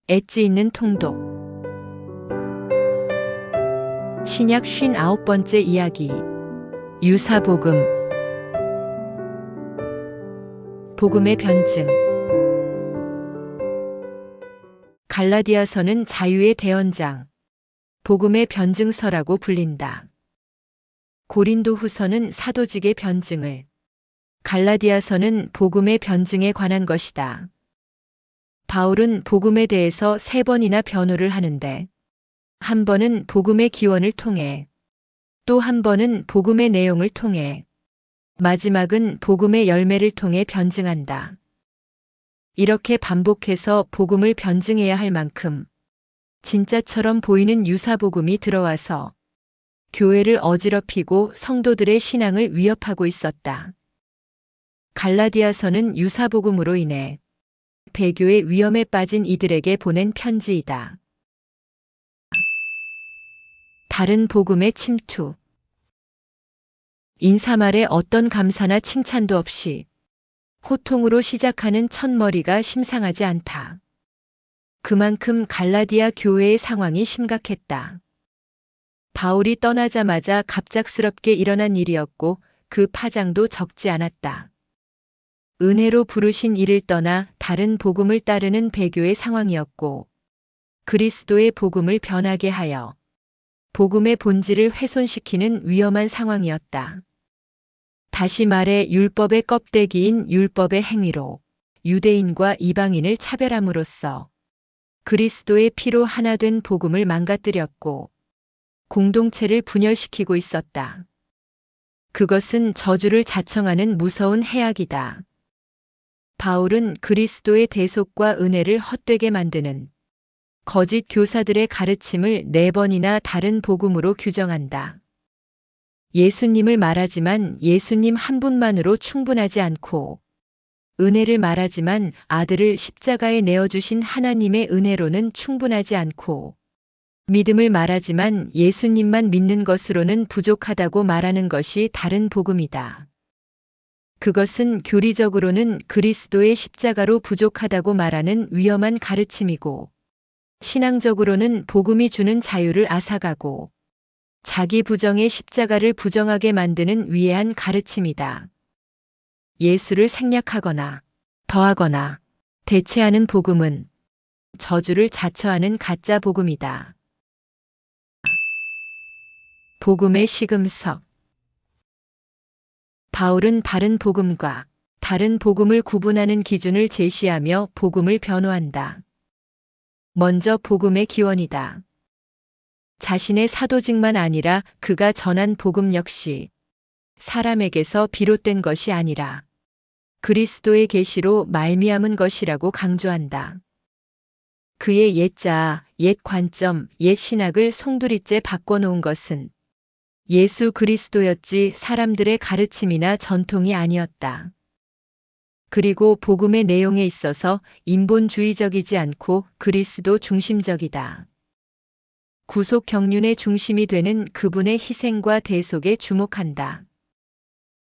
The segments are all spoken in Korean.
엣지 있는 통독. 신약 59번째 이야기. 유사복음. 복음의 변증. 갈라디아서는 자유의 대언장, 복음의 변증서라고 불린다. 고린도후서는 사도직의 변증을, 갈라디아서는 복음의 변증에 관한 것이다. 바울은 복음에 대해서 3번이나 변호를 하는데, 한 번은 복음의 기원을 통해, 또 한 번은 복음의 내용을 통해, 마지막은 복음의 열매를 통해 변증한다. 이렇게 반복해서 복음을 변증해야 할 만큼 진짜처럼 보이는 유사복음이 들어와서 교회를 어지럽히고 성도들의 신앙을 위협하고 있었다. 갈라디아서는 유사복음으로 인해 배교의 위험에 빠진 이들에게 보낸 편지이다. 다른 복음의 침투. 인사말에 어떤 감사나 칭찬도 없이 호통으로 시작하는 첫머리가 심상하지 않다. 그만큼 갈라디아 교회의 상황이 심각했다. 바울이 떠나자마자 갑작스럽게 일어난 일이었고 그 파장도 적지 않았다. 은혜로 부르신 이를 떠나 다른 복음을 따르는 배교의 상황이었고, 그리스도의 복음을 변하게 하여 복음의 본질을 훼손시키는 위험한 상황이었다. 다시 말해 율법의 껍데기인 율법의 행위로 유대인과 이방인을 차별함으로써 그리스도의 피로 하나 된 복음을 망가뜨렸고 공동체를 분열시키고 있었다. 그것은 저주를 자청하는 무서운 해악이다. 바울은 그리스도의 대속과 은혜를 헛되게 만드는 거짓 교사들의 가르침을 4번이나 다른 복음으로 규정한다. 예수님을 말하지만 예수님 한 분만으로 충분하지 않고, 은혜를 말하지만 아들을 십자가에 내어주신 하나님의 은혜로는 충분하지 않고, 믿음을 말하지만 예수님만 믿는 것으로는 부족하다고 말하는 것이 다른 복음이다. 그것은 교리적으로는 그리스도의 십자가로 부족하다고 말하는 위험한 가르침이고, 신앙적으로는 복음이 주는 자유를 앗아가고, 자기 부정의 십자가를 부정하게 만드는 위해한 가르침이다. 예수를 생략하거나 더하거나 대체하는 복음은 저주를 자처하는 가짜 복음이다. 복음의 시금석. 바울은 바른 복음과 다른 복음을 구분하는 기준을 제시하며 복음을 변호한다. 먼저 복음의 기원이다. 자신의 사도직만 아니라 그가 전한 복음 역시 사람에게서 비롯된 것이 아니라 그리스도의 계시로 말미암은 것이라고 강조한다. 그의 옛자, 옛 관점, 옛 신학을 송두리째 바꿔놓은 것은 예수 그리스도였지 사람들의 가르침이나 전통이 아니었다. 그리고 복음의 내용에 있어서 인본주의적이지 않고 그리스도 중심적이다. 구속 경륜의 중심이 되는 그분의 희생과 대속에 주목한다.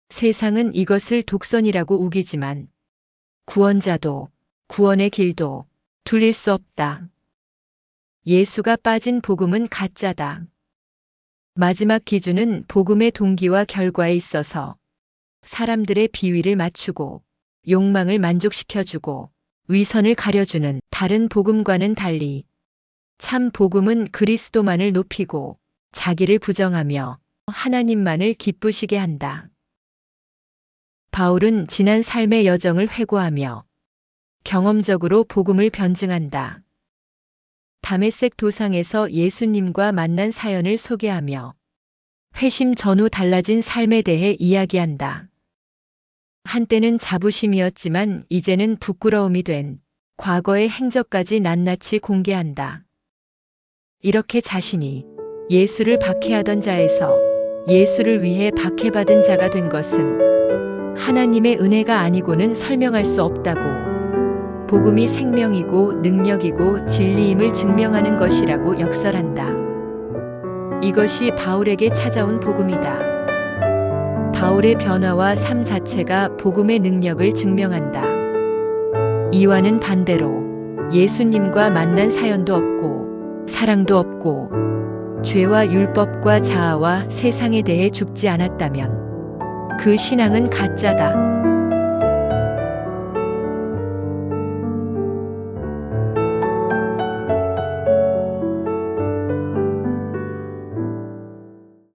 세상은 이것을 독선이라고 우기지만 구원자도 구원의 길도 둘릴 수 없다. 예수가 빠진 복음은 가짜다. 마지막 기준은 복음의 동기와 결과에 있어서 사람들의 비위를 맞추고 욕망을 만족시켜주고 위선을 가려주는 다른 복음과는 달리 참 복음은 그리스도만을 높이고 자기를 부정하며 하나님만을 기쁘시게 한다. 바울은 지난 삶의 여정을 회고하며 경험적으로 복음을 변증한다. 다메섹 도상에서 예수님과 만난 사연을 소개하며 회심 전후 달라진 삶에 대해 이야기한다. 한때는 자부심이었지만 이제는 부끄러움이 된 과거의 행적까지 낱낱이 공개한다. 이렇게 자신이 예수를 박해하던 자에서 예수를 위해 박해받은 자가 된 것은 하나님의 은혜가 아니고는 설명할 수 없다고, 복음이 생명이고 능력이고 진리임을 증명하는 것이라고 역설한다. 이것이 바울에게 찾아온 복음이다. 바울의 변화와 삶 자체가 복음의 능력을 증명한다. 이와는 반대로 예수님과 만난 사연도 없고 사랑도 없고 죄와 율법과 자아와 세상에 대해 죽지 않았다면 그 신앙은 가짜다.